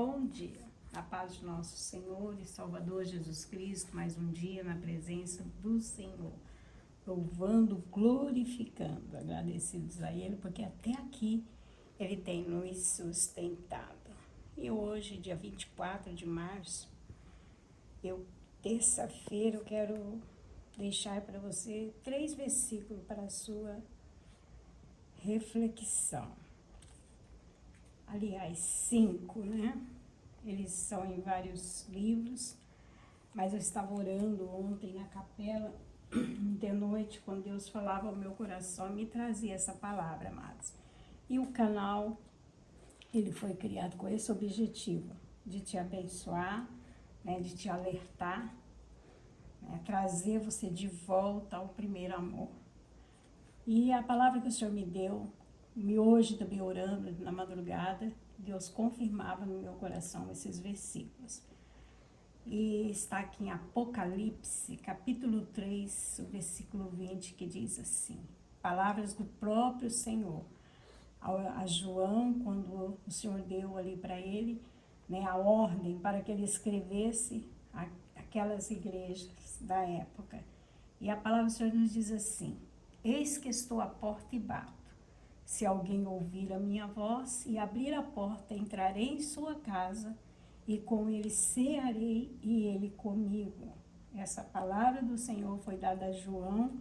Bom dia, na paz de nosso Senhor e Salvador Jesus Cristo, mais um dia na presença do Senhor, louvando, glorificando, agradecidos a Ele, porque até aqui Ele tem nos sustentado. E hoje, dia 24 de março, terça-feira, eu quero deixar para você 3 versículos para a sua reflexão. Aliás, 5, né? Eles são em vários livros, mas eu estava orando ontem na capela, de noite, quando Deus falava ao meu coração, me trazia essa palavra, amados. E o canal, ele foi criado com esse objetivo, de te abençoar, né, de te alertar, né, trazer você de volta ao primeiro amor. E a palavra que o Senhor me deu, hoje também orando na madrugada, Deus confirmava no meu coração esses versículos. E está aqui em Apocalipse, capítulo 3, o versículo 20, que diz assim: palavras do próprio Senhor a João, quando o Senhor deu ali para ele, né, a ordem para que ele escrevesse aquelas igrejas da época. E a palavra do Senhor nos diz assim: eis que estou à porta e bato. Se alguém ouvir a minha voz e abrir a porta, entrarei em sua casa e com ele cearei e ele comigo. Essa palavra do Senhor foi dada a João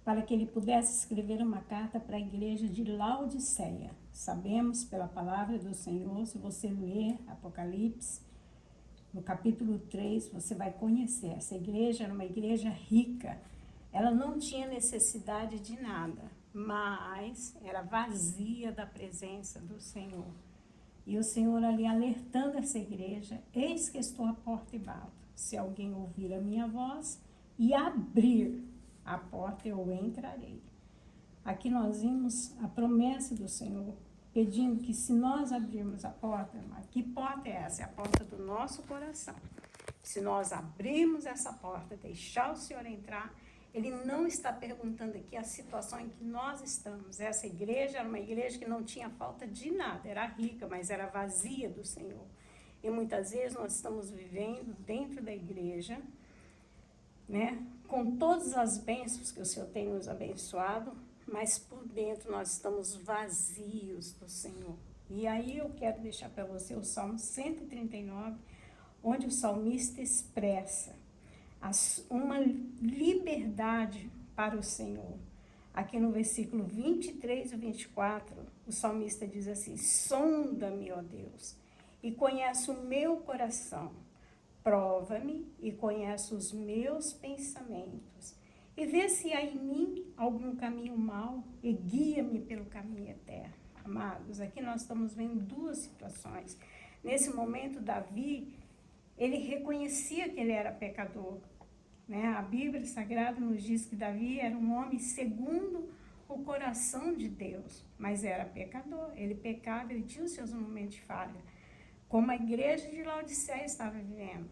para que ele pudesse escrever uma carta para a igreja de Laodiceia. Sabemos pela palavra do Senhor, se você ler Apocalipse, no capítulo 3, você vai conhecer. Essa igreja era uma igreja rica. Ela não tinha necessidade de nada, mas era vazia da presença do Senhor. E o Senhor ali alertando essa igreja: eis que estou à porta e bato. Se alguém ouvir a minha voz e abrir a porta, eu entrarei. Aqui nós vimos a promessa do Senhor, pedindo que se nós abrirmos a porta, que porta é essa? É a porta do nosso coração. Se nós abrirmos essa porta, deixar o Senhor entrar, Ele não está perguntando aqui a situação em que nós estamos. Essa igreja era uma igreja que não tinha falta de nada, era rica, mas era vazia do Senhor. E muitas vezes nós estamos vivendo dentro da igreja, né, com todas as bênçãos que o Senhor tem nos abençoado, mas por dentro nós estamos vazios do Senhor. E aí eu quero deixar para você o Salmo 139, onde o salmista expressa uma liberdade para o Senhor. Aqui no versículo 23 e 24, o salmista diz assim: sonda-me, ó Deus, e conhece o meu coração. Prova-me e conhece os meus pensamentos. E vê se há em mim algum caminho mau e guia-me pelo caminho eterno. Amados, aqui nós estamos vendo 2 situações. Nesse momento, Davi, ele reconhecia que ele era pecador, né? A Bíblia Sagrada nos diz que Davi era um homem segundo o coração de Deus, mas era pecador. Ele pecava, ele tinha os seus momentos de falha, como a igreja de Laodiceia estava vivendo,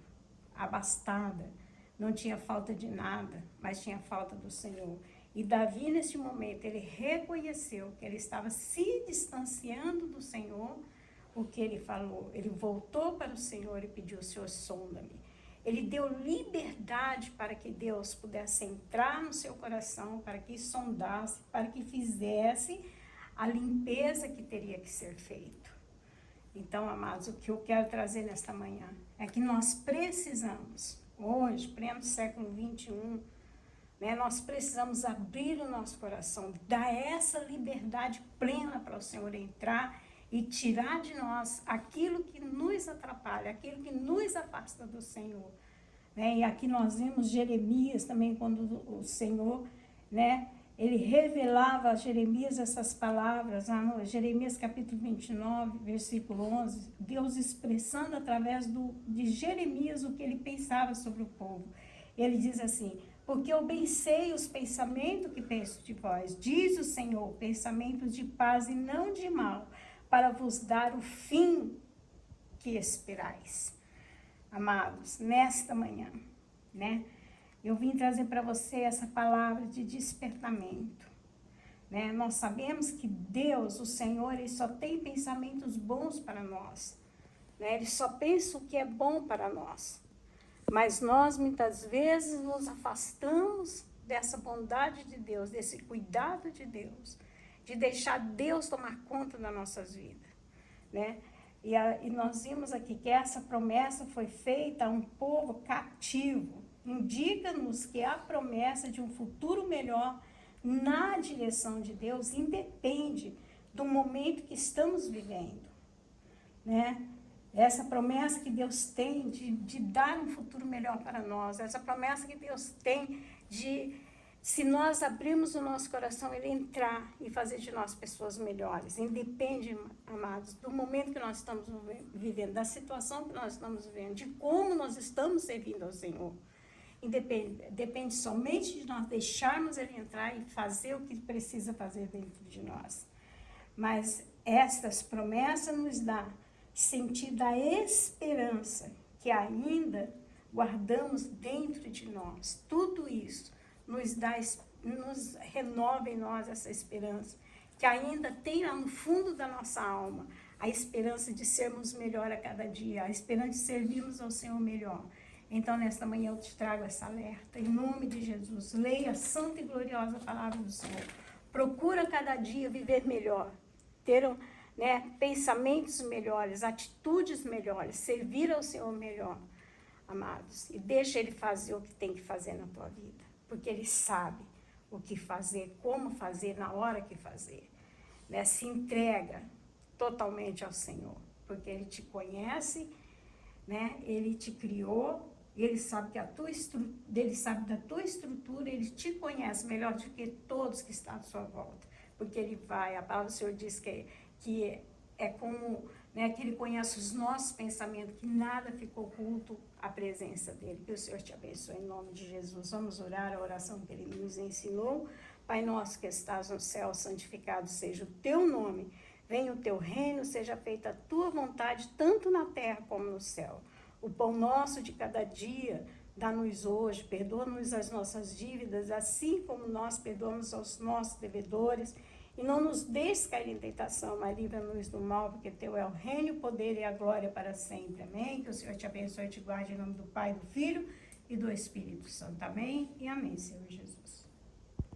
abastada, não tinha falta de nada, mas tinha falta do Senhor. E Davi, nesse momento, ele reconheceu que ele estava se distanciando do Senhor. O que ele falou? Ele voltou para o Senhor e pediu: Senhor, sonda-me. Ele deu liberdade para que Deus pudesse entrar no seu coração, para que sondasse, para que fizesse a limpeza que teria que ser feita. Então, amados, o que eu quero trazer nesta manhã é que nós precisamos, hoje, pleno século 21, né, nós precisamos abrir o nosso coração, dar essa liberdade plena para o Senhor entrar e tirar de nós aquilo que nos atrapalha, aquilo que nos afasta do Senhor. Né? E aqui nós vimos Jeremias também, quando o Senhor, né, ele revelava a Jeremias essas palavras, lá no Jeremias capítulo 29, versículo 11, Deus expressando através de Jeremias o que ele pensava sobre o povo. Ele diz assim: porque eu bem sei os pensamentos que penso de vós, diz o Senhor, pensamentos de paz e não de mal, para vos dar o fim que esperais. Amados, nesta manhã, né, eu vim trazer para você essa palavra de despertamento, né? Nós sabemos que Deus, o Senhor, Ele só tem pensamentos bons para nós, né? Eles só pensam o que é bom para nós. Mas nós, muitas vezes, nos afastamos dessa bondade de Deus, desse cuidado de Deus, de deixar Deus tomar conta das nossas vidas, né? E nós vimos aqui que essa promessa foi feita a um povo cativo. Indica-nos que a promessa de um futuro melhor na direção de Deus independe do momento que estamos vivendo, né? Essa promessa que Deus tem de dar um futuro melhor para nós, essa promessa que Deus tem de, se nós abrirmos o nosso coração, Ele entrar e fazer de nós pessoas melhores. Independe, amados, do momento que nós estamos vivendo, da situação que nós estamos vivendo, de como nós estamos servindo ao Senhor. Depende somente de nós deixarmos Ele entrar e fazer o que precisa fazer dentro de nós. Mas estas promessas nos dão sentido da esperança que ainda guardamos dentro de nós. Tudo isso nos renova em nós essa esperança, que ainda tem lá no fundo da nossa alma a esperança de sermos melhor a cada dia, a esperança de servirmos ao Senhor melhor. Então, nesta manhã eu te trago essa alerta, em nome de Jesus. Leia a santa e gloriosa palavra do Senhor. Procura cada dia viver melhor, ter pensamentos melhores, atitudes melhores, servir ao Senhor melhor, amados. E deixa Ele fazer o que tem que fazer na tua vida, porque Ele sabe o que fazer, como fazer, na hora que fazer. Né? Se entrega totalmente ao Senhor, porque Ele te conhece, né? Ele te criou, Ele sabe Ele sabe da tua estrutura, Ele te conhece melhor do que todos que estão à sua volta, porque Ele vai, a palavra do Senhor diz que é como, né, que Ele conhece os nossos pensamentos, que nada ficou oculto à presença dEle. Que o Senhor te abençoe em nome de Jesus. Vamos orar a oração que Ele nos ensinou. Pai nosso que estás no céu, santificado seja o teu nome. Venha o teu reino, seja feita a tua vontade, tanto na terra como no céu. O pão nosso de cada dia, dá-nos hoje, perdoa-nos as nossas dívidas, assim como nós perdoamos aos nossos devedores. E não nos deixes cair em tentação, mas livra-nos do mal, porque teu é o reino, o poder e a glória para sempre. Amém? Que o Senhor te abençoe e te guarde em nome do Pai, do Filho e do Espírito Santo. Amém? E amém, Senhor Jesus.